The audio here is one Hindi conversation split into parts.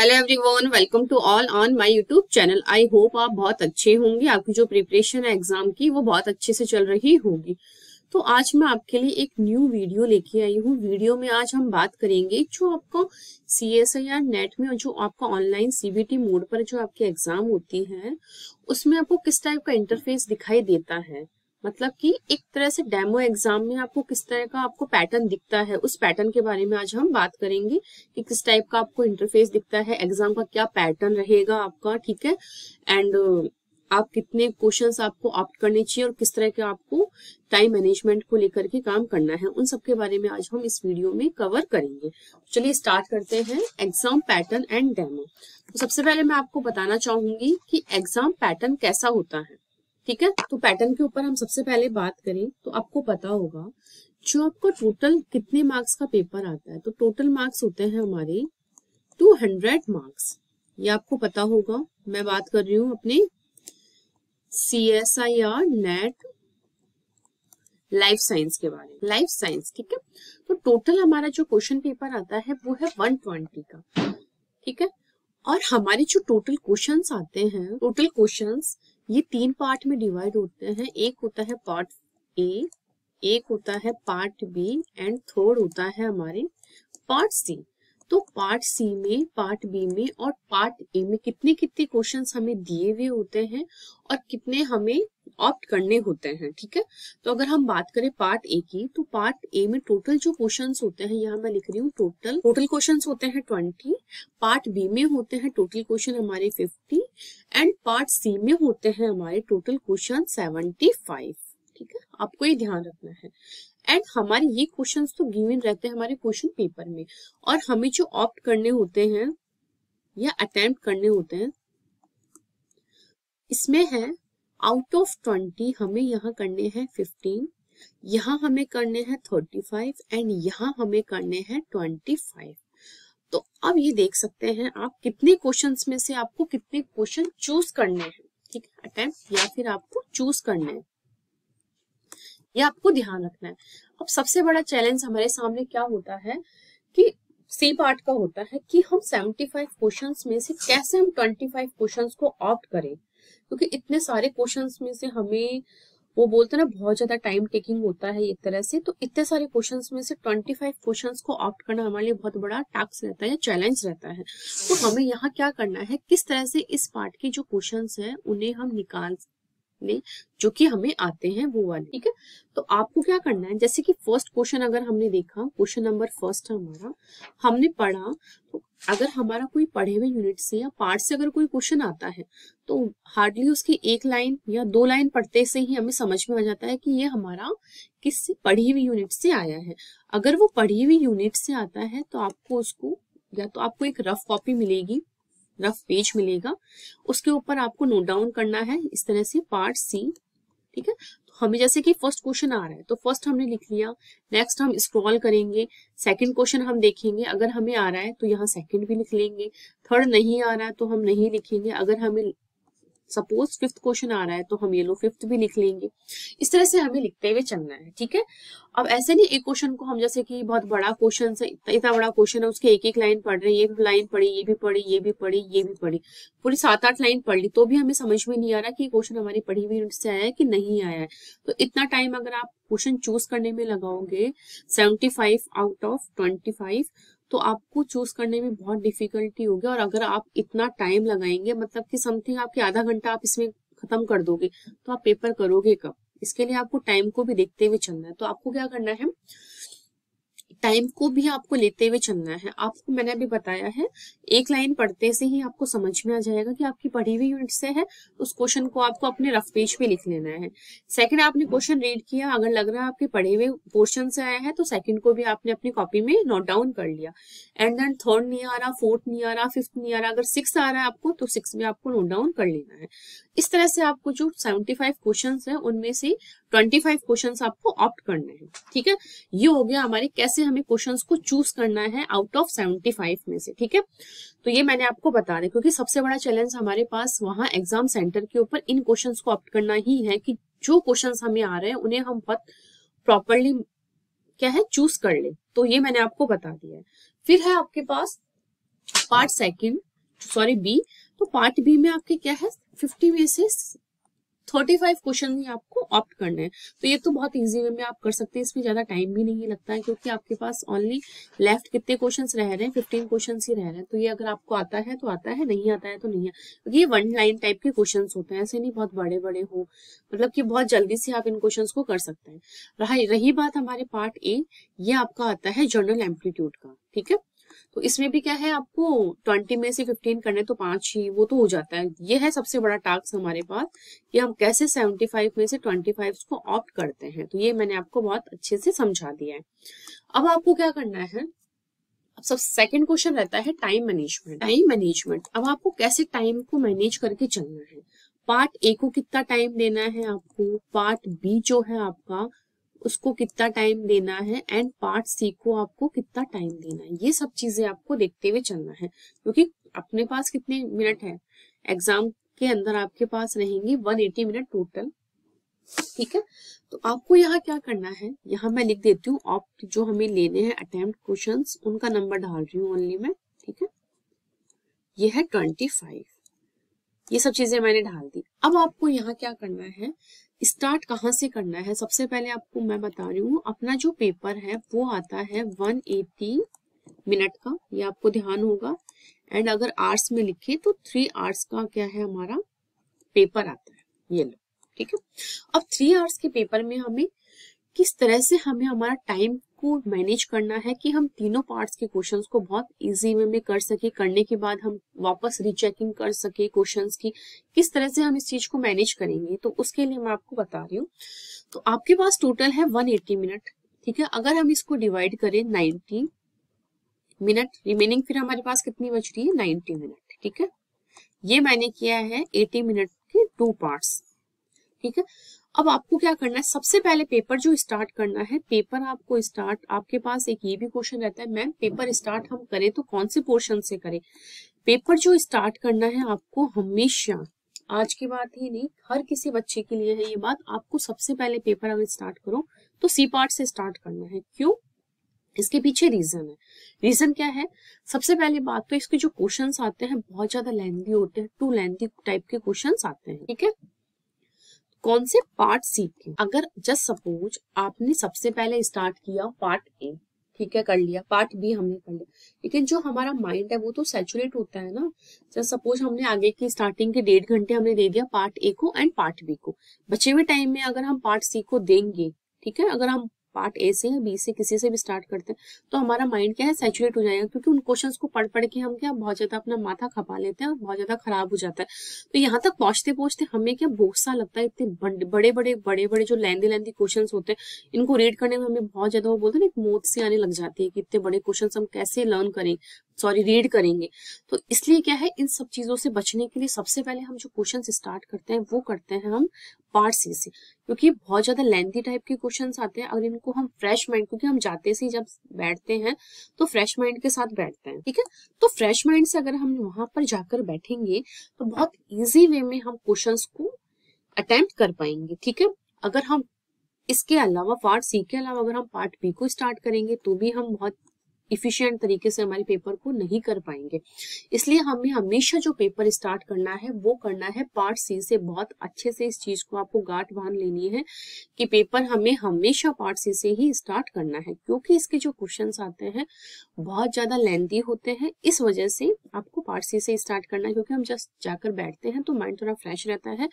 Hello everyone, welcome to all on my YouTube channel. I hope आप बहुत अच्छे होंगे। आपकी जो प्रिपरेशन है एग्जाम की वो बहुत अच्छे से चल रही होगी। तो आज मैं आपके लिए एक न्यू वीडियो लेके आई हूँ। वीडियो में आज हम बात करेंगे जो आपको CSIR नेट में जो आपका ऑनलाइन CBT मोड पर जो आपकी एग्जाम होती है उसमें आपको किस टाइप का इंटरफेस दिखाई देता है। मतलब कि एक तरह से डेमो एग्जाम में आपको किस तरह का आपको पैटर्न दिखता है, उस पैटर्न के बारे में आज हम बात करेंगे कि किस टाइप का आपको इंटरफेस दिखता है, एग्जाम का क्या पैटर्न रहेगा आपका, ठीक है। एंड आप कितने क्वेश्चंस आपको ऑप्ट करने चाहिए और किस तरह के आपको टाइम मैनेजमेंट को लेकर के काम करना है, उन सब के बारे में आज हम इस वीडियो में कवर करेंगे। चलिए स्टार्ट करते हैं एग्जाम पैटर्न एंड डेमो। तो सबसे पहले मैं आपको बताना चाहूंगी कि एग्जाम पैटर्न कैसा होता है, ठीक है। तो पैटर्न के ऊपर हम सबसे पहले बात करें तो आपको पता होगा जो आपको टोटल कितने मार्क्स का पेपर आता है। तो टोटल मार्क्स होते हैं हमारे 200 मार्क्स, ये आपको पता होगा। मैं बात कर रही हूँ अपने CSIR नेट लाइफ साइंस के बारे में, लाइफ साइंस, ठीक है। तो टोटल हमारा जो क्वेश्चन पेपर आता है वो है 120 का, ठीक है। और हमारे जो टोटल क्वेश्चंस आते हैं, टोटल क्वेश्चंस ये 3 पार्ट में डिवाइड होते हैं। एक होता है पार्ट ए, एक होता है पार्ट बी एंड थर्ड होता है हमारे पार्ट सी। तो पार्ट सी में, पार्ट बी में और पार्ट ए में कितने कितने क्वेश्चंस हमें दिए हुए होते हैं और कितने हमें ऑप्ट करने होते हैं, ठीक है। तो अगर हम बात करें पार्ट ए की, तो पार्ट ए में टोटल जो क्वेश्चंस होते हैं, यहाँ मैं लिख रही हूँ टोटल क्वेश्चंस होते हैं 20। पार्ट बी में होते हैं टोटल क्वेश्चन हमारे 50 एंड पार्ट सी में होते हैं हमारे टोटल क्वेश्चन 75, ठीक है। आपको ये ध्यान रखना है। एंड हमारे ये क्वेश्चंस तो गिवन रहते हैं हमारे क्वेश्चन पेपर में, और हमें जो ऑप्ट करने होते हैं या अटेम्प्ट करने होते हैं इसमें है आउट ऑफ 20 हमें यहाँ करने हैं 15, यहाँ हमें करने हैं 35 एंड यहाँ हमें करने हैं 25। तो अब ये देख सकते हैं आप कितने क्वेश्चंस में से आपको कितने क्वेश्चन चूज करने हैं, ठीक है। अटेम्प्ट या फिर आपको चूज करने हैं, ये आपको ध्यान रखना है। अब सबसे बड़ा चैलेंज हमारे सामने क्या होता है कि सी पार्ट का होता है कि हम 75 क्वेश्चंस में से कैसे हम 25 क्वेश्चंस को ऑप्ट करें, क्योंकि इतने सारे क्वेश्चंस में से हमें वो बोलते हैं ना बहुत ज्यादा टाइम टेकिंग होता है एक तरह से। तो इतने सारे क्वेश्चंस में से 25 क्वेश्चंस को ऑप्ट करना हमारे लिए बहुत बड़ा टास्क रहता है या चैलेंज रहता है। तो हमें यहाँ क्या करना है, किस तरह से इस पार्ट के जो क्वेश्चंस है उन्हें हम निकाल जो कि हमें आते हैं वो वाले, ठीक है। तो आपको क्या करना है, जैसे कि फर्स्ट क्वेश्चन अगर हमने देखा, क्वेश्चन नंबर फर्स्ट हमारा हमने पढ़ा, तो अगर हमारा कोई पढ़े हुए यूनिट से या पार्ट से अगर कोई क्वेश्चन आता है तो हार्डली उसकी 1 लाइन या 2 लाइन पढ़ते से ही हमें समझ में आ जाता है कि ये हमारा किस पढ़ी हुई यूनिट से आया है। अगर वो पढ़ी हुई यूनिट से आता है तो आपको उसको या तो आपको एक रफ कॉपी मिलेगी, रफ पेज मिलेगा, उसके ऊपर आपको नोट डाउन करना है इस तरह से पार्ट सी, ठीक है। तो हमें जैसे कि फर्स्ट क्वेश्चन आ रहा है तो फर्स्ट हमने लिख लिया, नेक्स्ट हम स्क्रॉल करेंगे, सेकंड क्वेश्चन हम देखेंगे, अगर हमें आ रहा है तो यहाँ सेकंड भी लिख लेंगे, थर्ड नहीं आ रहा है तो हम नहीं लिखेंगे, अगर हमें सपोज फिफ्थ क्वेश्चन आ रहा है तो हम ये लो फिफ्थ भी लिख लेंगे। इस तरह से हमें लिखते हुए चलना है, ठीक है। अब ऐसे नहीं एक क्वेश्चन को हम जैसे कि बहुत बड़ा क्वेश्चन है, इतना बड़ा क्वेश्चन है, उसके एक एक लाइन पढ़ रहे हैं, ये भी लाइन पढ़ी, ये भी पढ़ी, ये भी पढ़ी, ये भी पढ़ी, पूरी 7-8 लाइन पढ़ ली, तो भी हमें समझ में नहीं आ रहा कि क्वेश्चन हमारी पढ़ी हुई यूनिट से आया है कि नहीं आया है। तो इतना टाइम अगर आप क्वेश्चन चूज करने में लगाओगे 75 आउट ऑफ 25, तो आपको चूज करने में बहुत डिफिकल्टी होगी। और अगर आप इतना टाइम लगाएंगे, मतलब कि समथिंग आपके आधा घंटा आप इसमें खत्म कर दोगे, तो आप पेपर करोगे कब? इसके लिए आपको टाइम को भी देखते हुए चलना है। तो आपको क्या करना है, टाइम को भी आपको लेते हुए चलना है। आपको मैंने अभी बताया है, एक लाइन पढ़ते से ही आपको समझ में आ जाएगा कि आपकी पढ़ी हुई यूनिट से है, उस क्वेश्चन को आपको अपने रफ पेज पे लिख लेना है। सेकंड, आपने क्वेश्चन रीड किया, अगर लग रहा है आपके पढ़े हुए पोर्शन से आया है तो सेकंड को भी आपने अपनी कॉपी में नोट डाउन कर लिया। एंड देन थर्ड नहीं आ रहा, फोर्थ नहीं आ रहा, फिफ्थ नहीं आ रहा, अगर 6 आ रहा है आपको तो 6 में आपको नोट डाउन कर लेना है। इस तरह से आपको जो 75 क्वेश्चन है उनमें से 25 क्वेश्चन आपको ऑप्ट करने हैं, ठीक है। ये हो गया हमारे कैसे हमें क्वेश्चंस को चूज करना है आउट ऑफ 75 में से, ठीक है। तो ये मैंने आपको बता दें, क्योंकि सबसे बड़ा चैलेंज हमारे पास वहां एग्जाम सेंटर के ऊपर इन क्वेश्चंस को ऑप्ट करना ही है कि जो क्वेश्चंस हमें आ रहे हैं उन्हें हम बहुत प्रॉपरली क्या है चूज कर ले। तो ये मैंने आपको बता दिया है। फिर है आपके पास पार्ट सेकंड, सॉरी बी, तो पार्ट बी में आपके क्या है 50 में से 35 क्वेश्चन ही आपको ऑप्ट करने हैं। तो ये तो बहुत इजी वे में आप कर सकते हैं, इसमें ज्यादा टाइम भी नहीं लगता है, क्योंकि आपके पास ओनली लेफ्ट कितने क्वेश्चंस रह रहे हैं, 15 क्वेश्चंस ही रह रहे हैं। तो ये अगर आपको आता है तो आता है, नहीं आता है तो नहीं है, क्योंकि ये वन लाइन टाइप के क्वेश्चंस होते हैं, ऐसे नहीं बहुत बड़े बड़े हो, मतलब कि बहुत जल्दी से आप इन क्वेश्चंस को कर सकते हैं। रही बात हमारे पार्ट ए, ये आपका आता है जनरल एम्पलीट्यूड का, ठीक है। तो इसमें भी क्या है, आपको 20 में से 15 करने तो 5 ही, वो तो हो जाता है। ये है सबसे बड़ा टास्क हमारे पास कि हम कैसे 75 में से 25 को ऑप्ट करते हैं। तो ये मैंने आपको बहुत अच्छे से समझा दिया है। अब आपको क्या करना है, अब सब सेकंड क्वेश्चन रहता है टाइम मैनेजमेंट। टाइम मैनेजमेंट, अब आपको कैसे टाइम को मैनेज करके चलना है। पार्ट ए को कितना टाइम देना है आपको, पार्ट बी जो है आपका उसको कितना टाइम देना है, एंड पार्ट सी को आपको कितना टाइम देना है। ये सब चीजें आपको देखते हुए चलना है, क्योंकि अपने पास कितने मिनट है एग्जाम के अंदर, आपके पास रहेंगे 180 मिनट टोटल, ठीक है। तो आपको यहाँ क्या करना है, यहाँ मैं लिख देती हूँ ऑप्ट जो हमें लेने हैं अटेम्प्ट क्वेश्चंस, उनका नंबर डाल रही हूँ ओनली मैं, ठीक है। ये है 25, ये सब चीजें मैंने डाल दी। अब आपको यहाँ क्या करना है, स्टार्ट कहाँ से करना है। सबसे पहले आपको मैं बता रही हूँ, अपना जो पेपर है वो आता है 180 मिनट का, ये आपको ध्यान होगा। एंड अगर आवर्स में लिखे तो 3 आवर्स का क्या है हमारा पेपर आता है, ये लो, ठीक है। अब 3 आवर्स के पेपर में हमें किस तरह से हमें हमारा टाइम को मैनेज करना है कि हम तीनों पार्ट्स के क्वेश्चंस को बहुत इजी वे में कर सके, करने के बाद हम वापस रीचेकिंग कर सके क्वेश्चंस की, किस तरह से हम इस चीज को मैनेज करेंगे। तो उसके लिए मैं आपको बता रही हूँ। तो आपके पास टोटल है 180 मिनट, ठीक है। अगर हम इसको डिवाइड करें 90 मिनट, रिमेनिंग फिर हमारे पास कितनी बच रही है 90 मिनट, ठीक है। ये मैंने किया है 80 मिनट के 2 पार्ट्स, ठीक है। अब आपको क्या करना है, सबसे पहले पेपर जो स्टार्ट करना है, पेपर आपको स्टार्ट, आपके पास एक ये भी क्वेश्चन रहता है मैम पेपर स्टार्ट हम करें तो कौन से पोर्शन से करें। पेपर जो स्टार्ट करना है आपको हमेशा, आज की बात ही नहीं, हर किसी बच्चे के लिए है ये बात, आपको सबसे पहले पेपर अगर स्टार्ट करो तो सी पार्ट से स्टार्ट करना है। क्यों, इसके पीछे रीजन है। रीजन क्या है, सबसे पहले बात तो इसके जो क्वेश्चंस आते हैं बहुत ज्यादा लेंथी होते हैं, टू लेंथी टाइप के क्वेश्चंस आते हैं, ठीक है। कौन से पार्ट सी के, अगर जस्ट सपोज आपने सबसे पहले स्टार्ट किया पार्ट ए, ठीक है, कर लिया, पार्ट बी हमने कर लिया, लेकिन जो हमारा माइंड है वो तो सैचुरेट होता है ना। जस्ट सपोज हमने आगे की स्टार्टिंग के 1.5 घंटे हमने दे दिया पार्ट ए को एंड पार्ट बी को, बचे हुए टाइम में अगर हम पार्ट सी को देंगे, ठीक है, अगर हम पार्ट ए से या बी से किसी से भी स्टार्ट करते हैं तो हमारा माइंड क्या है सैचुरेट हो जाएगा, क्योंकि उन क्वेश्चंस को पढ़ पढ़ के हम क्या बहुत ज्यादा अपना माथा खपा लेते हैं और बहुत ज्यादा खराब हो जाता है। तो यहाँ तक पहुंचते पहुंचते हमें क्या बोझ सा लगता है, इतने बड़े बड़े जो लेंदी क्वेश्चंस होते हैं इनको रीड करने में हमें बहुत ज्यादा वो बोलते हैं ना, मौत सी आने लग जाती है कि इतने बड़े क्वेश्चन हम कैसे लर्न करें, सॉरी रीड करेंगे। तो इसलिए क्या है, इन सब चीजों से बचने के लिए सबसे पहले हम जो क्वेश्चन स्टार्ट करते हैं वो करते हैं हम पार्ट सी से, क्योंकि बहुत ज्यादा लेंथी टाइप के क्वेश्चंस आते हैं। अगर इनको हम फ्रेश माइंड, क्योंकि हम जाते से जब बैठते हैं तो फ्रेश माइंड के साथ बैठते हैं, ठीक है, तो फ्रेश माइंड से अगर हम वहां पर जाकर बैठेंगे तो बहुत इजी वे में हम क्वेश्चंस को अटेम्प्ट कर पाएंगे, ठीक है। अगर हम इसके अलावा पार्ट सी के अलावा अगर हम पार्ट बी को स्टार्ट करेंगे तो भी हम बहुत इफिशिएंट तरीके से हमारे पेपर को नहीं कर पाएंगे। इसलिए हमें हमेशा जो पेपर स्टार्ट करना है वो करना है पार्ट सी से। बहुत अच्छे से इस चीज को आपको गांठ बांध लेनी है कि पेपर हमें हमेशा पार्ट सी से ही स्टार्ट करना है, क्योंकि इसके जो क्वेश्चंस आते हैं बहुत ज्यादा लेंथी होते हैं। इस वजह से आपको पार्ट सी से स्टार्ट करना है, क्योंकि हम जस्ट जाकर बैठते हैं तो माइंड थोड़ा फ्रेश रहता है,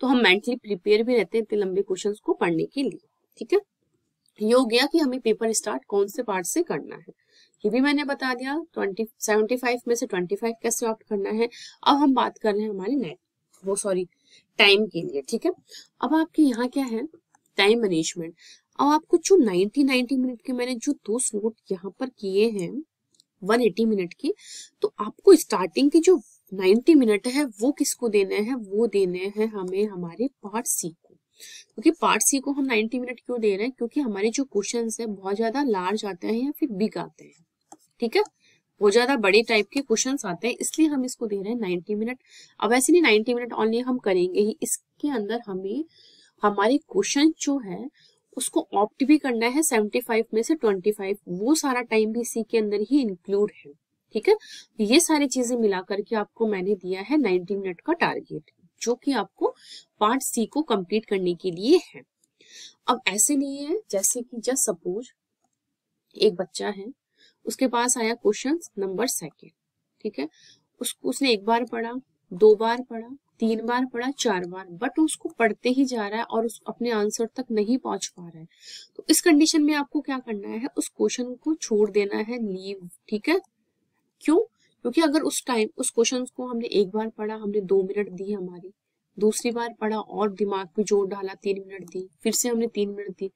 तो हम मेंटली प्रिपेयर भी रहते हैं इतने लंबे क्वेश्चन को पढ़ने के लिए, ठीक है। ये हो गया कि हमें पेपर स्टार्ट कौन से पार्ट से करना है, ये भी मैंने बता दिया। 75 में से 25 कैसे ऑप्ट करना है। अब हम बात कर रहे हैं हमारे टाइम के लिए, ठीक है। अब आपके यहाँ क्या है, टाइम मैनेजमेंट। अब आपको जो 90 मिनट के मैंने जो 2 स्लॉट यहाँ पर किए हैं 180 मिनट की, तो आपको स्टार्टिंग की जो 90 मिनट है वो किसको देने हैं, वो देने हैं हमें हमारे पार्ट सी को। क्योंकि पार्ट सी को हम 90 मिनट क्यों दे रहे हैं, क्योंकि हमारे जो क्वेश्चंस है बहुत ज्यादा लार्ज आते हैं या फिर बिग आते हैं, ठीक है, बहुत ज्यादा बड़े टाइप के क्वेश्चंस आते हैं, इसलिए हम इसको दे रहे हैं 90 मिनट। अब ऐसे नहीं 90 मिनट ऑनली हम करेंगे ही, इसके अंदर हमें हमारे क्वेश्चन जो है उसको ऑप्ट भी करना है 75 में से 25, वो सारा टाइम भी इसी के अंदर ही इंक्लूड है, ठीक है। ये सारी चीजें मिला करके आपको मैंने दिया है 90 मिनट का टारगेट, जो कि आपको पार्ट सी को कंप्लीट करने के लिए है। अब ऐसे नहीं है, जैसे कि जस्ट सपोज एक बच्चा है, उसके पास आया क्वेश्चन नंबर 2, ठीक है, उसने एक बार पढ़ा, 2 बार पढ़ा, 3 बार पढ़ा, 4 बार, बट उसको पढ़ते ही जा रहा है और उस अपने आंसर तक नहीं पहुंच पा रहा है। तो इस कंडीशन में आपको क्या करना है, उस क्वेश्चन को छोड़ देना है, लीव, ठीक है। क्यों? क्योंकि अगर उस टाइम उस क्वेश्चन को हमने एक बार पढ़ा, हमने 2 मिनट दी हमारी, दूसरी बार पढ़ा और दिमाग पे जोर डाला, 3 मिनट दी, फिर से हमने 3 मिनट दी,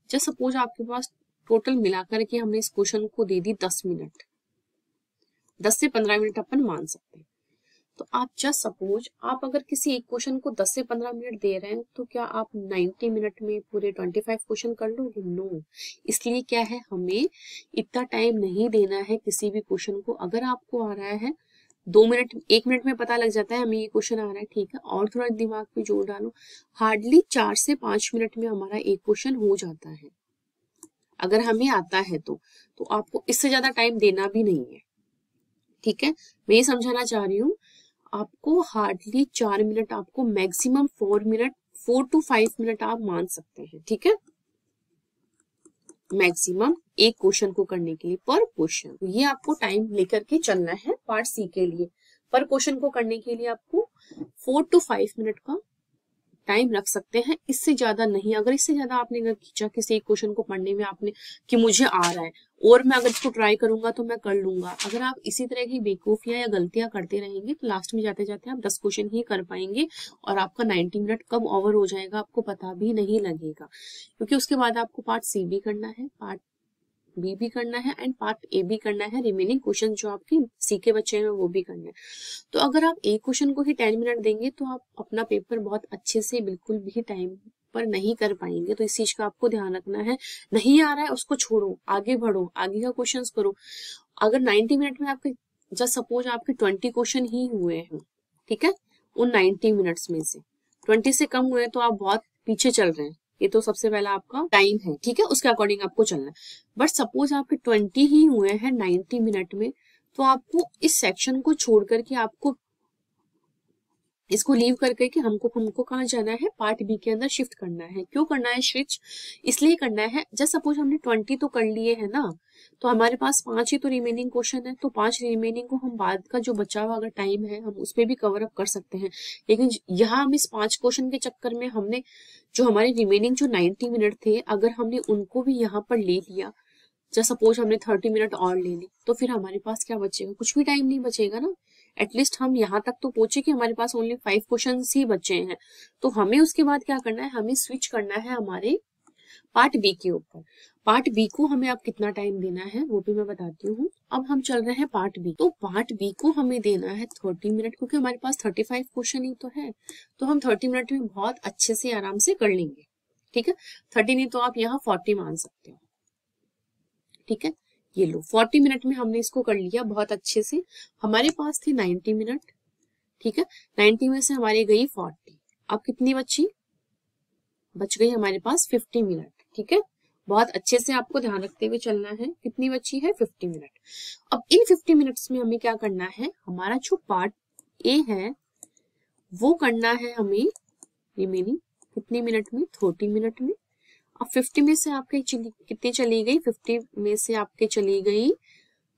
जस्ट सपोज आपके पास टोटल मिलाकर के हमने इस क्वेश्चन को दे दी 10 मिनट, 10 से 15 मिनट अपन मान सकते हैं। तो आप जस्ट सपोज आप अगर किसी एक क्वेश्चन को 10 से 15 मिनट दे रहे हैं, तो क्या आप 90 मिनट में पूरे 25 क्वेश्चन कर लोगे? नो। इसलिए क्या है, हमें इतना टाइम नहीं देना है किसी भी क्वेश्चन को। अगर आपको आ रहा है 2 मिनट, 1 मिनट में पता लग जाता है हमें ये क्वेश्चन आ रहा है, ठीक है, और थोड़ा दिमाग पे जोर डालो, हार्डली 4 से 5 मिनट में हमारा एक क्वेश्चन हो जाता है, अगर हमें आता है तो आपको इससे ज्यादा टाइम देना भी नहीं है, ठीक है। मैं ये समझाना चाह रही हूँ, आपको हार्डली 4 मिनट, आपको मैक्सिमम 4 मिनट, 4 to 5 मिनट आप मान सकते हैं, ठीक है, मैक्सिमम एक क्वेश्चन को करने के लिए पर क्वेश्चन। ये आपको टाइम लेकर के चलना है पार्ट सी के लिए। पर क्वेश्चन को करने के लिए आपको 4 to 5 मिनट का टाइम रख सकते हैं, इससे ज्यादा नहीं। अगर इससे ज्यादा आपने अगर खींचा किसी एक क्वेश्चन को पढ़ने में आपने कि मुझे आ रहा है और मैं अगर इसको ट्राई करूंगा तो मैं कर लूंगा, अगर आप इसी तरह की बेवकूफियां या गलतियां करते रहेंगे तो लास्ट में जाते जाते आप 10 क्वेश्चन ही कर पाएंगे और आपका 90 मिनट कब ओवर हो जाएगा आपको पता भी नहीं लगेगा। क्योंकि उसके बाद आपको पार्ट सी भी करना है, पार्ट बी भी करना है एंड पार्ट ए भी करना है, रिमेनिंग क्वेश्चन जो आपके सी के बच्चे हैं वो भी करना है। तो अगर आप एक क्वेश्चन को ही 10 मिनट देंगे तो आप अपना पेपर बहुत अच्छे से बिल्कुल भी टाइम पर नहीं कर पाएंगे। तो इस चीज का आपको ध्यान रखना है, नहीं आ रहा है उसको छोड़ो, आगे बढ़ो, आगे का क्वेश्चन करो। अगर 90 मिनट में आपके जस्ट सपोज आपके 20 क्वेश्चन ही हुए हैं, ठीक है, उन 90 मिनट्स में से 20 से कम हुए तो आप बहुत पीछे चल रहे हैं। ये तो सबसे पहला आपका टाइम है, ठीक है, उसके अकॉर्डिंग आपको चलना है। बट सपोज आपके 20 ही हुए हैं 90 मिनट में, तो आपको इस सेक्शन को छोड़ करके आपको इसको लीव करके कि हमको कहाँ जाना है, पार्ट बी के अंदर शिफ्ट करना है। क्यों करना है स्विच? इसलिए करना है, जस्ट सपोज हमने 20 तो कर लिए है ना, तो हमारे पास 5 ही तो रिमेनिंग क्वेश्चन है, तो 5 रिमेनिंग को हम बाद का जो बचा हुआ अगर टाइम है हम उसमें भी कवर अप कर सकते हैं। लेकिन यहाँ हम इस 5 क्वेश्चन के चक्कर में हमने जो हमारे रिमेनिंग जो 90 मिनट थे, अगर हमने उनको भी यहाँ पर ले लिया, जस्ट सपोज हमने 30 मिनट और ले ली, तो फिर हमारे पास क्या बचेगा? कुछ भी टाइम नहीं बचेगा ना। एटलीस्ट हम यहाँ तक तो पहुंचे कि हमारे पास ओनली 5 क्वेश्चन ही बचे हैं। तो हमें उसके बाद क्या करना है, हमें स्विच करना है हमारे पार्ट बी के ऊपर। पार्ट बी को हमें अब कितना टाइम देना है वो भी मैं बताती हूँ। अब हम चल रहे हैं पार्ट बी, तो पार्ट बी को हमें देना है 30 मिनट, क्योंकि हमारे पास 35 क्वेश्चन ही तो है, तो हम 30 मिनट में बहुत अच्छे से आराम से कर लेंगे, ठीक है। 30 नहीं तो आप यहाँ 40 मान सकते हो, ठीक है। ये लो 40 मिनट में हमने इसको कर लिया बहुत अच्छे से। हमारे पास थी 90 मिनट, ठीक है, 90 में से हमारी गई 40, अब कितनी बची? बच गई हमारे पास 50 मिनट, ठीक है। बहुत अच्छे से आपको ध्यान रखते हुए चलना है, कितनी बची है? 50 मिनट। अब इन 50 मिनट्स में हमें क्या करना है, हमारा जो पार्ट ए है वो करना है हमें रिमेनिंग कितने मिनट में? 30 मिनट में। अब 50 में से आपके कितनी चली गई? 50 में से आपके चली गई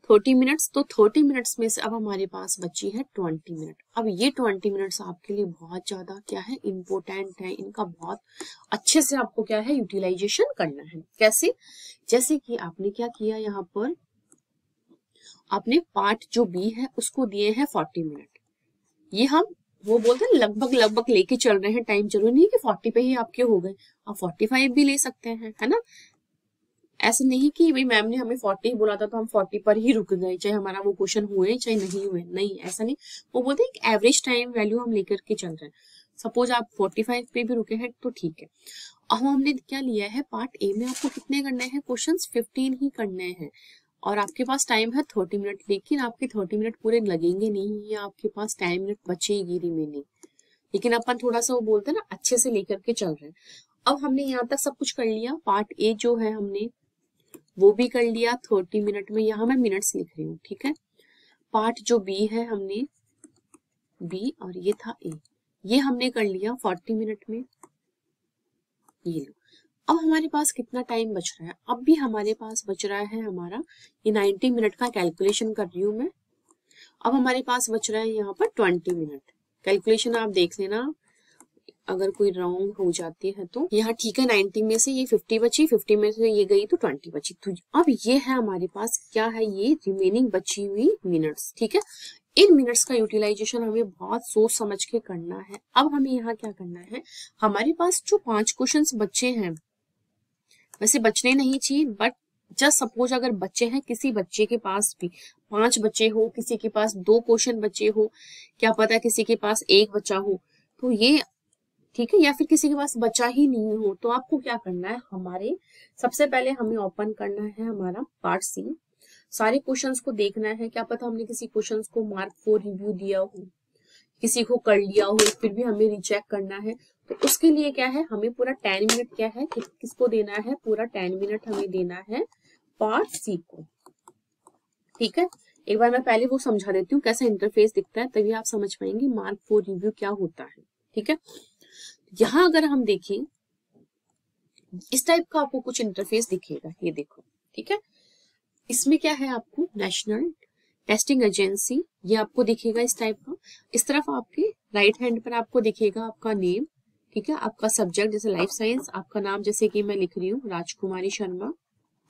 30 मिनट्स, तो 30 मिनट्स में से अब हमारे पास बची है 20 मिनट। अब ये 20 मिनट्स आपके लिए बहुत ज्यादा क्या है, इम्पोर्टेंट है, इनका बहुत अच्छे से आपको क्या है, यूटिलाइजेशन करना है। कैसे? जैसे कि आपने क्या किया, यहाँ पर आपने पार्ट जो बी है उसको दिए हैं 40 मिनट। ये हम वो बोलते हैं लगभग लेके चल रहे हैं टाइम, जरूरी नहीं कि 40 पे ही आपके हो गए, आप 45 भी ले सकते हैं, है ना। ऐसे नहीं कि भाई मैम ने हमें 40 बोला था तो हम 40 पर ही रुक गए, चाहे हमारा वो क्वेश्चन हुए चाहे नहीं हुए, नहीं ऐसा नहीं। वो बोलते हैं एक एवरेज टाइम वैल्यू हम लेकर के चल रहे हैं। सपोज आप 45 पे भी रुके हैं तो ठीक है। अब हमने क्या लिया है, पार्ट ए में आपको कितने करने हैं क्वेश्चन? 15 ही करने हैं और आपके पास टाइम है 30 मिनट, लेकिन आपके 30 मिनट पूरे लगेंगे नहीं, आपके पास 10 मिनट बचेगी रिमेनिंग। लेकिन अपन थोड़ा सा वो बोलते हैं ना अच्छे से लेकर के चल रहे हैं। अब हमने यहाँ तक सब कुछ कर लिया, पार्ट ए जो है हमने वो भी कर लिया 30 मिनट में, यहाँ मैं मिनट्स लिख रही हूँ, ठीक है। पार्ट जो बी है हमने बी और ये था ए, ये हमने कर लिया 40 मिनट में। ये लो, अब हमारे पास कितना टाइम बच रहा है? अब भी हमारे पास बच रहा है हमारा, ये 90 मिनट का कैलकुलेशन कर रही हूँ मैं। अब हमारे पास बच रहा है यहाँ पर 20 मिनट। कैलकुलेशन आप देख लेना, अगर कोई रॉन्ग हो जाती है तो। यहाँ ठीक है, 90 में से ये 50 बची, 50 में से ये गई तो 20 बची। तो अब ये है हमारे पास क्या है, ये रिमेनिंग बची हुई मिनट्स। ठीक है, इन मिनट्स का यूटिलाइजेशन हमें बहुत सोच समझ के करना है। अब हमें यहाँ क्या करना है, हमारे पास जो 5 क्वेश्चंस बचे हैं, वैसे बचने नहीं चाहिए, बट जस्ट सपोज अगर बच्चे हैं, किसी बच्चे के पास भी 5 बच्चे हो, किसी के पास 2 क्वेश्चन बचे हो, क्या पता किसी के पास 1 बचा हो, तो ये ठीक है, या फिर किसी के पास बचा ही नहीं हो, तो आपको क्या करना है, हमारे सबसे पहले हमें ओपन करना है हमारा पार्ट सी। सारे क्वेश्चंस को देखना है, क्या पता हमने किसी क्वेश्चंस को मार्क 4 रिव्यू दिया हो, किसी को कर लिया हो, फिर भी हमें रिचेक करना है। तो उसके लिए क्या है, हमें पूरा 10 मिनट क्या है, किसको देना है, पूरा 10 मिनट हमें देना है पार्ट सी को। ठीक है, एक बार मैं पहले वो समझा देती हूँ कैसा इंटरफेस दिखता है, तभी आप समझ पाएंगे मार्क 4 रिव्यू क्या होता है। ठीक है, यहाँ अगर हम देखें, इस टाइप का आपको कुछ इंटरफेस दिखेगा, ये देखो। ठीक है, इसमें क्या है, आपको नेशनल टेस्टिंग एजेंसी, ये आपको दिखेगा इस टाइप का। इस तरफ आपके राइट हैंड पर आपको दिखेगा आपका नेम। ठीक है, आपका सब्जेक्ट जैसे लाइफ साइंस, आपका नाम जैसे कि मैं लिख रही हूँ राजकुमारी शर्मा।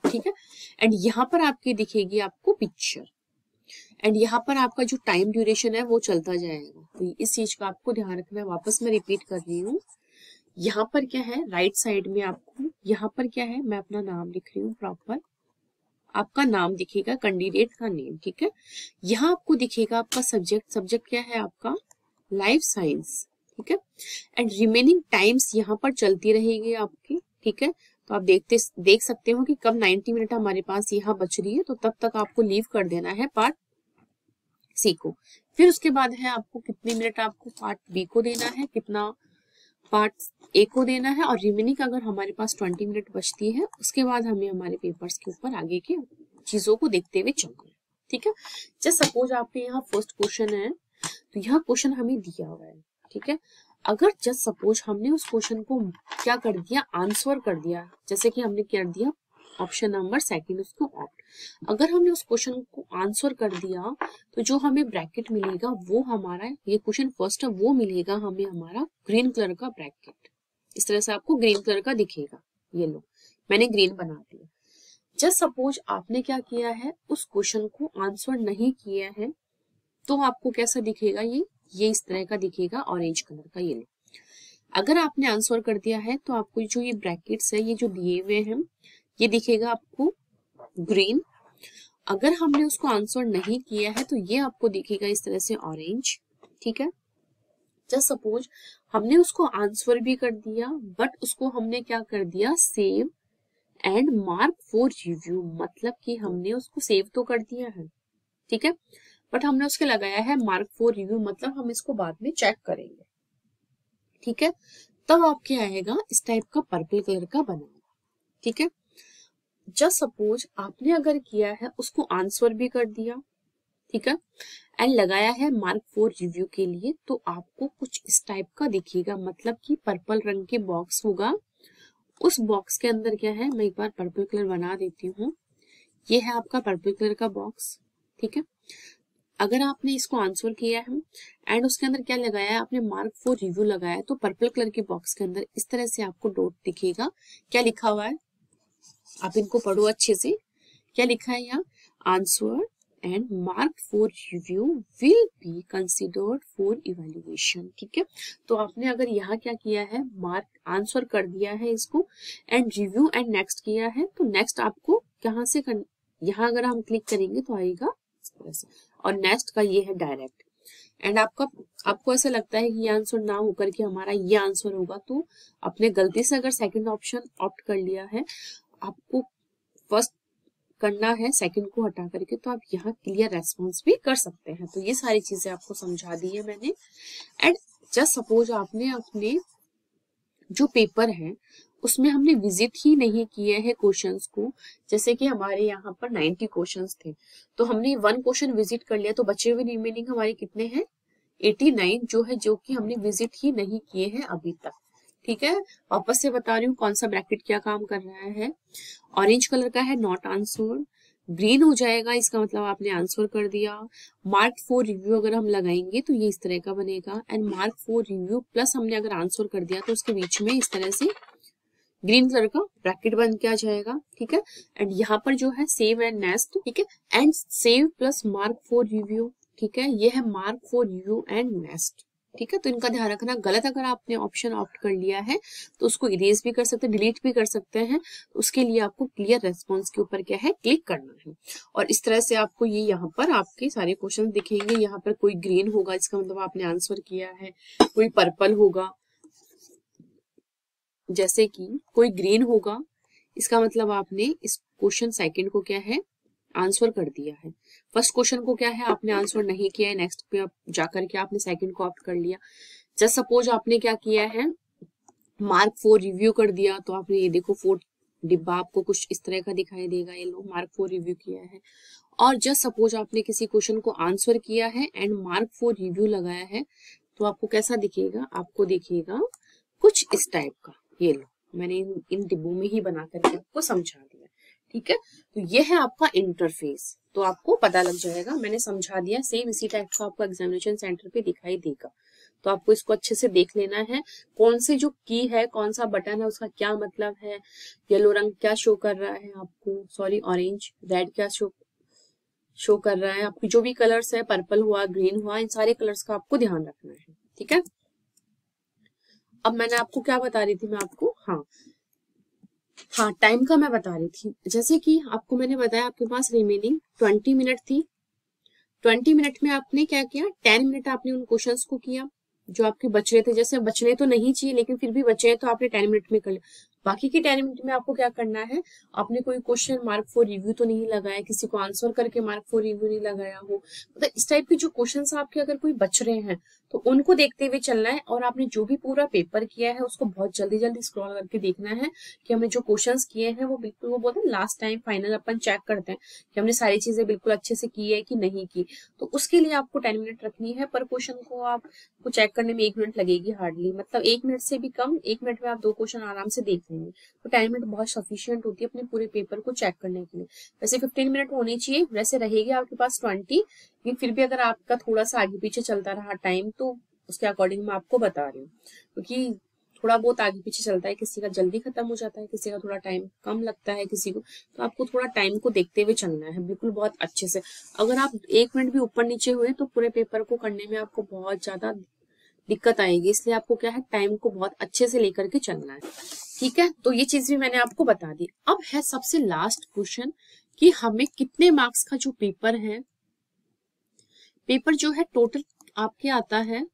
ठीक है, एंड यहाँ पर आपकी दिखेगी आपको पिक्चर, एंड यहाँ पर आपका जो टाइम ड्यूरेशन है वो चलता जाएगा। तो इस चीज का आपको ध्यान रखना है। वापस मैं रिपीट कर रही हूँ, यहाँ पर क्या है, राइट साइड में आपको यहाँ पर क्या है, मैं अपना नाम लिख रही हूँ प्रॉपर, आपका नाम दिखेगा, कैंडिडेट का नेम। ठीक है, यहाँ आपको दिखेगा आपका सब्जेक्ट, सब्जेक्ट क्या है आपका लाइफ साइंस। ठीक है, एंड रिमेनिंग टाइम्स यहाँ पर चलती रहेगी आपकी। ठीक है, तो आप देख सकते हो कि कब 90 मिनट हमारे पास यहाँ बच रही है, तो तब तक आपको लीव कर देना है पार्ट सी को। फिर उसके बाद है आपको कितने मिनट आपको पार्ट बी को देना है, कितना पार्ट ए को देना है, और रिमेनिंग अगर हमारे पास 20 मिनट बचती है, उसके बाद हमें हमारे पेपर्स के ऊपर आगे की चीजों को देखते हुए चलना है। ठीक है, जैसे सपोज आपके यहाँ फर्स्ट क्वेश्चन है, तो यह क्वेश्चन हमें दिया हुआ है। ठीक है, अगर जस्ट सपोज हमने उस क्वेश्चन को क्या कर दिया, आंसर कर दिया, जैसे कि हमने कर दिया ऑप्शन नंबर सेकंड उसको ऑप्ट, अगर हमने उस क्वेश्चन को आंसर कर दिया, तो जो हमें ब्रैकेट मिलेगा वो हमारा, ये क्वेश्चन फर्स्ट है, वो मिलेगा हमें हमारा ग्रीन कलर का ब्रैकेट। इस तरह से आपको ग्रीन कलर का दिखेगा। ये लो, मैंने ग्रीन बना दिया। जस्ट सपोज आपने क्या किया है, उस क्वेश्चन को आंसर नहीं किया है, तो आपको कैसा दिखेगा, ये इस तरह का दिखेगा, ऑरेंज कलर का। ये लो, अगर आपने आंसर कर दिया है, तो आपको जो ये ब्रैकेट्स है, ये जो दिए हुए हैं, ये दिखेगा आपको ग्रीन। अगर हमने उसको आंसर नहीं किया है, तो ये आपको दिखेगा इस तरह से ऑरेंज। ठीक है, जस्ट सपोज हमने उसको आंसर भी कर दिया, बट उसको हमने क्या कर दिया, save and mark for review, मतलब कि हमने उसको सेव तो कर दिया है, ठीक है, बट हमने उसके लगाया है मार्क फॉर रिव्यू, मतलब हम इसको बाद में चेक करेंगे। ठीक है, तब आपके आएगा इस टाइप का पर्पल कलर का बना। ठीक है, जस्ट सपोज आपने अगर किया है, उसको आंसर भी कर दिया, ठीक है, एंड लगाया है मार्क फॉर रिव्यू के लिए, तो आपको कुछ इस टाइप का दिखेगा, मतलब कि पर्पल रंग के बॉक्स होगा। उस बॉक्स के अंदर क्या है, मैं एक बार पर्पल कलर बना देती हूँ। ये है आपका पर्पल कलर का बॉक्स। ठीक है, अगर आपने इसको आंसर किया है एंड उसके अंदर क्या लगाया है, आपने मार्क फॉर रिव्यू लगाया, तो पर्पल कलर के बॉक्स के अंदर इस तरह से आपको डॉट दिखेगा। क्या लिखा हुआ है, आप इनको पढ़ो अच्छे से। क्या लिखा है यहाँ, answer and mark for review will be considered for evaluation. ठीक है, तो आपने अगर यहाँ क्या किया है, मार्क आंसर कर दिया है इसको, एंड रिव्यू एंड नेक्स्ट किया है, तो नेक्स्ट आपको कहाँ से यहाँ अगर हम क्लिक करेंगे तो आएगा इस तरह से, और नेक्स्ट का ये है डायरेक्ट। एंड आपको ऐसा लगता है कि ये आंसर ना होकर के हमारा ये आंसर होगा, तो आपने गलती से अगर सेकंड ऑप्शन ऑप्ट कर लिया है, आपको फर्स्ट करना है सेकंड को हटा करके, तो आप यहाँ क्लियर रेस्पॉन्स भी कर सकते हैं। तो ये सारी चीजें आपको समझा दी है मैंने। एंड जस्ट सपोज आपने अपने जो पेपर है उसमें हमने विजिट ही नहीं किए हैं क्वेश्चंस को। जैसे कि हमारे यहाँ पर 90 क्वेश्चंस थे, तो हमने 1 क्वेश्चन विजिट कर लिया, तो बचे हुए रिमेनिंग हमारे कितने हैं 89 जो है, जो कि हमने विजिट ही नहीं किए हैं अभी तक। ठीक है, वापस से बता रही हूँ कौन सा ब्रैकेट क्या काम कर रहा है। ऑरेंज कलर का है नॉट आंसर, ग्रीन हो जाएगा इसका मतलब आपने आंसर कर दिया। मार्क फॉर रिव्यू अगर हम लगाएंगे तो ये इस तरह का बनेगा, and mark for review plus हमने अगर आंसर कर दिया तो उसके बीच में इस तरह से ग्रीन कलर का ब्रैकेट बन के आ जाएगा। ठीक है, एंड यहाँ पर जो है सेव एंड नेक्स्ट, ठीक है, and save plus mark for review. ठीक है, ये है mark for review and next. ठीक है, तो इनका ध्यान रखना, गलत अगर आपने ऑप्शन ऑप्ट कर लिया है तो उसको इरेज भी कर सकते हैं, डिलीट भी कर सकते हैं। तो उसके लिए आपको क्लियर रेस्पॉन्स के ऊपर क्या है क्लिक करना है, और इस तरह से आपको ये यहाँ पर आपके सारे क्वेश्चन दिखेंगे। यहाँ पर कोई ग्रीन होगा इसका मतलब आपने आंसर किया है, कोई पर्पल होगा, जैसे कि कोई ग्रीन होगा इसका मतलब आपने इस क्वेश्चन सेकंड को क्या है आंसर कर दिया है। फर्स्ट क्वेश्चन को क्या है आपने आंसर नहीं किया है, नेक्स्ट पे जाकर के आपने सेकंड को ऑप्ट कर लिया। जस्ट सपोज आपने क्या किया है मार्क फॉर रिव्यू कर दिया, तो आपने ये देखो 4 डिब्बा आपको कुछ इस तरह का दिखाई देगा, ये लो मार्क फॉर रिव्यू किया है। और जस्ट सपोज आपने किसी क्वेश्चन को आंसर किया है एंड मार्क फॉर रिव्यू लगाया है, तो आपको कैसा दिखेगा, आपको दिखेगा कुछ इस टाइप का। ये लो मैंने इन डिब्बों में ही बना करके आपको समझा दिया। ठीक है, तो ये है आपका इंटरफेस, तो आपको पता लग जाएगा, मैंने समझा दिया। सेम इसी टाइप का आपको एग्जामिनेशन सेंटर पे दिखाई देगा, तो आपको इसको अच्छे से देख लेना है। कौन से जो की है, कौन सा बटन है, उसका क्या मतलब है, येलो रंग क्या शो कर रहा है आपको, सॉरी ऑरेंज, रेड क्या शो कर रहा है, आपकी जो भी कलर्स है, पर्पल हुआ, ग्रीन हुआ, इन सारे कलर्स का आपको ध्यान रखना है। ठीक है, अब मैंने आपको क्या बता रही थी, मैं आपको हाँ टाइम का मैं बता रही थी। जैसे कि आपको मैंने बताया आपके पास रिमेनिंग 20 मिनट थी। 20 मिनट में आपने क्या किया, 10 मिनट आपने उन क्वेश्चंस को किया जो आपके बच रहे थे। जैसे बचने तो नहीं चाहिए लेकिन फिर भी बचे तो आपने 10 मिनट में कर लिया। बाकी के 10 मिनट में आपको क्या करना है, आपने कोई क्वेश्चन मार्क फॉर रिव्यू तो नहीं लगाया, किसी को आंसर करके मार्क फॉर रिव्यू नहीं लगाया हो, मतलब इस टाइप के जो क्वेश्चंस आपके अगर कोई बच रहे हैं तो उनको देखते हुए चलना है। और आपने जो भी पूरा पेपर किया है उसको बहुत जल्दी जल्दी स्क्रॉल करके देखना है कि हमने जो क्वेश्चंस किए हैं वो बिल्कुल, वो बोलते हैं लास्ट टाइम फाइनल अपन चेक करते हैं कि हमने सारी चीजें बिल्कुल अच्छे से की है कि नहीं की। तो उसके लिए आपको 10 मिनट रखनी है। पर क्वेश्चन को आपको चेक करने में 1 मिनट लगेगी हार्डली, मतलब 1 मिनट से भी कम। 1 मिनट में आप 2 क्वेश्चन आराम से देख लेंगे, तो 10 मिनट बहुत सफिशिएंट होती है अपने पूरे पेपर को चेक करने के लिए। वैसे 15 मिनट होनी चाहिए, वैसे रहेगी आपके पास 20, लेकिन फिर भी अगर आपका थोड़ा सा आगे पीछे चलता रहा टाइम तो उसके अकॉर्डिंग मैं आपको बता रही हूँ, क्योंकि थोड़ा बहुत आगे पीछे चलता है, किसी का जल्दी खत्म हो जाता है, किसी का थोड़ा टाइम कम लगता है किसी को, तो आपको थोड़ा टाइम को देखते हुए चलना है बिल्कुल बहुत अच्छे से। अगर आप 1 मिनट भी ऊपर नीचे हुए तो पूरे पेपर को करने में आपको बहुत ज्यादा दिक्कत आएगी, इसलिए आपको क्या है टाइम को बहुत अच्छे से लेकर के चलना है। ठीक है, तो ये चीज भी मैंने आपको बता दी। अब है सबसे लास्ट क्वेश्चन कि हमें कितने मार्क्स का जो पेपर है, पेपर जो है टोटल आपके आता है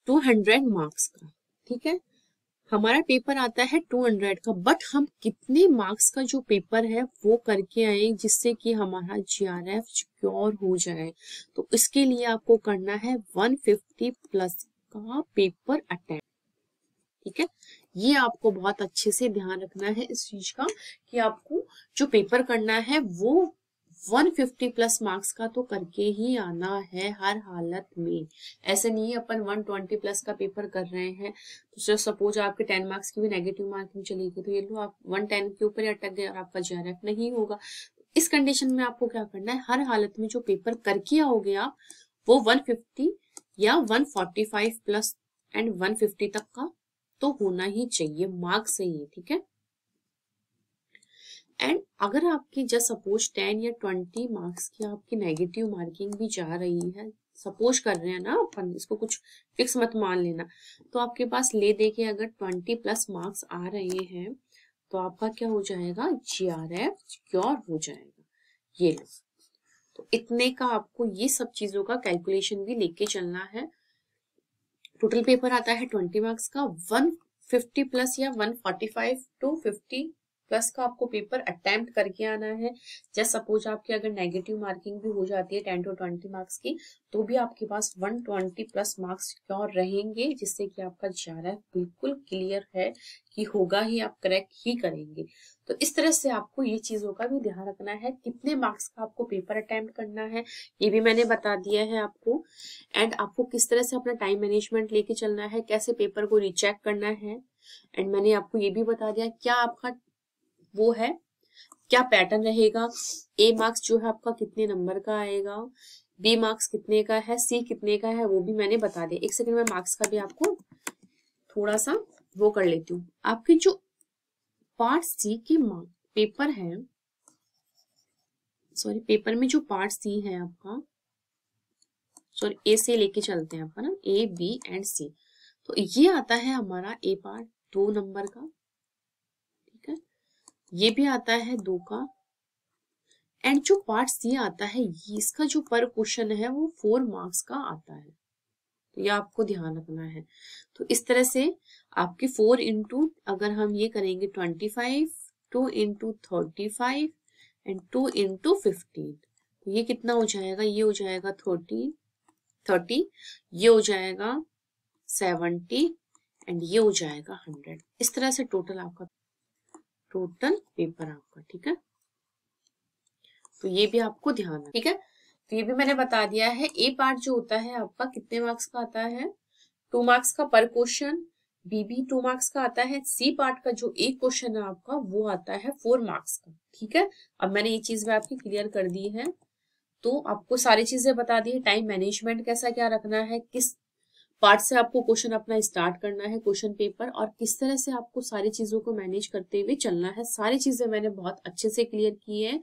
200 मार्क्स का। ठीक है, हमारा पेपर आता है 200 का, बट हम कितने मार्क्स का जो पेपर है वो करके आए जिससे कि हमारा जीआरएफ सिक्योर हो जाए। तो इसके लिए आपको करना है 150 प्लस का पेपर अटेम्प्ट। ठीक है, ये आपको बहुत अच्छे से ध्यान रखना है इस चीज का कि आपको जो पेपर करना है वो 150 प्लस मार्क्स का तो करके ही आना है हर हालत में। ऐसे नहीं है अपन 120 प्लस का पेपर कर रहे हैं तो सपोज आपके 10 मार्क्स की भी नेगेटिव मार्किंग चली गई तो ये लो आप 110 के ऊपर ही अटक गए और आपका जीआरएफ नहीं होगा। इस कंडीशन में आपको क्या करना है, हर हालत में जो पेपर करके आओगे आप वो 150 या 145 प्लस एंड 150 तक का तो होना ही चाहिए मार्क्स से ये। ठीक है, एंड अगर आपकी जस्ट सपोज 10 या 20 मार्क्स की आपकी नेगेटिव मार्किंग भी जा रही है, सपोज कर रहे हैं ना अपन, इसको कुछ फिक्स मत मान लेना, तो आपके पास ले दे के अगर 20 प्लस मार्क्स आ रहे हैं तो आपका क्या हो जाएगा, जीआरएफ सिक्योर हो जाएगा। ये लो, तो इतने का आपको ये सब चीजों का कैलकुलेशन भी लेके चलना है। टोटल पेपर आता है 20 मार्क्स का, 150 प्लस या 145 टू 50 प्लस का आपको पेपर अटेम्प्ट करके आना है। जस्ट सपोज आपकी अगर नेगेटिव मार्किंग भी हो जाती है 10 to 20 मार्क्स की, तो भी आपके पास 120 प्लस मार्क्स और रहेंगे, जिससे कि आपका जा रहा है बिल्कुल क्लियर है कि होगा ही, आप करेक्ट ही करेंगे। तो इस तरह से आपको ये चीजों का भी ध्यान रखना है। कितने मार्क्स का आपको पेपर अटेम्प्ट करना है ये भी मैंने बता दिया है आपको, एंड आपको किस तरह से अपना टाइम मैनेजमेंट लेके चलना है, कैसे पेपर को रीचेक करना है, एंड मैंने आपको ये भी बता दिया क्या आपका वो है, क्या पैटर्न रहेगा। ए मार्क्स जो है आपका कितने नंबर का आएगा, बी मार्क्स कितने का है, सी कितने का है, वो भी मैंने बता दिया। एक सेकंड में मार्क्स का भी आपको थोड़ा सा वो कर लेती हूँ। आपके जो पार्ट सी के पेपर है, सॉरी पेपर में जो पार्ट सी है आपका, सॉरी ए से लेके चलते हैं आपका ना, ए बी एंड सी। तो ये आता है हमारा ए पार्ट 2 नंबर का, ठीक है, ये भी आता है 2 का, एंड जो पार्ट सी आता है इसका जो पर क्वेश्चन है वो 4 मार्क्स का आता है। तो ये आपको ध्यान रखना है। तो इस तरह से आपके 4 इंटू अगर हम ये करेंगे 25, 2 इंटू 35 एंड 2 इंटू 15, तो ये कितना हो जाएगा, ये हो जाएगा 30, ये हो जाएगा 70 एंड ये हो जाएगा 100। इस तरह से टोटल आपका टोटल पेपर आपका, ठीक है। तो ये भी आपको ध्यान है, ठीक है। तो ये भी मैंने बता दिया है। ए पार्ट जो होता है आपका कितने मार्क्स का आता है, 2 मार्क्स का पर क्वेश्चन, बी भी 2 मार्क्स का आता है, सी पार्ट का जो एक क्वेश्चन है आपका वो आता है 4 मार्क्स का, ठीक है। अब मैंने ये चीज भी आपकी क्लियर कर दी है, तो आपको सारी चीजें बता दी है। टाइम मैनेजमेंट कैसा क्या रखना है, किस पार्ट से आपको क्वेश्चन अपना स्टार्ट करना है क्वेश्चन पेपर, और किस तरह से आपको सारी चीजों को मैनेज करते हुए चलना है, सारी चीजें मैंने बहुत अच्छे से क्लियर की है।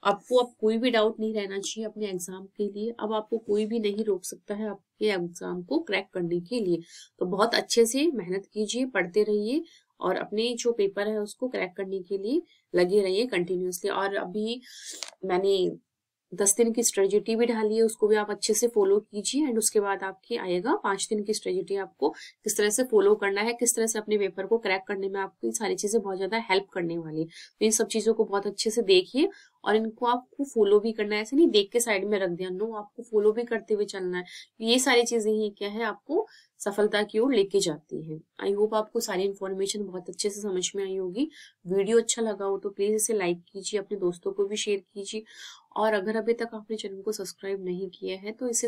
आपको अब कोई भी डाउट नहीं रहना चाहिए अपने एग्जाम के लिए। अब आपको कोई भी नहीं रोक सकता है आपके एग्जाम को क्रैक करने के लिए। तो बहुत अच्छे से मेहनत कीजिए, पढ़ते रहिए और अपने जो पेपर है उसको क्रैक करने के लिए लगे रहिए कंटिन्यूसली। और अभी मैंने 10 दिन की स्ट्रेटेजी भी डाली है, उसको भी आप अच्छे से फॉलो कीजिए, एंड उसके बाद आपकी आएगा 5 दिन की स्ट्रेटेजी, आपको किस तरह से फॉलो करना है, किस तरह से अपने पेपर को क्रैक करने में आपको सारी चीजें बहुत ज्यादा हेल्प करने वाली है। तो इन सब चीजों को बहुत अच्छे से देखिए और इनको आपको फॉलो भी करना है, ऐसे नहीं देख के साइड में रख दिया, नो, आपको फॉलो भी करते हुए चलना है। ये सारी चीजें ही क्या है आपको सफलता की ओर लेके जाती है। आई होप आपको सारी इन्फॉर्मेशन बहुत अच्छे से समझ में आई होगी। वीडियो अच्छा लगा हो तो प्लीज इसे लाइक कीजिए, अपने दोस्तों को भी शेयर कीजिए, और अगर अभी तक आपने चैनल को सब्सक्राइब नहीं किया है तो इसे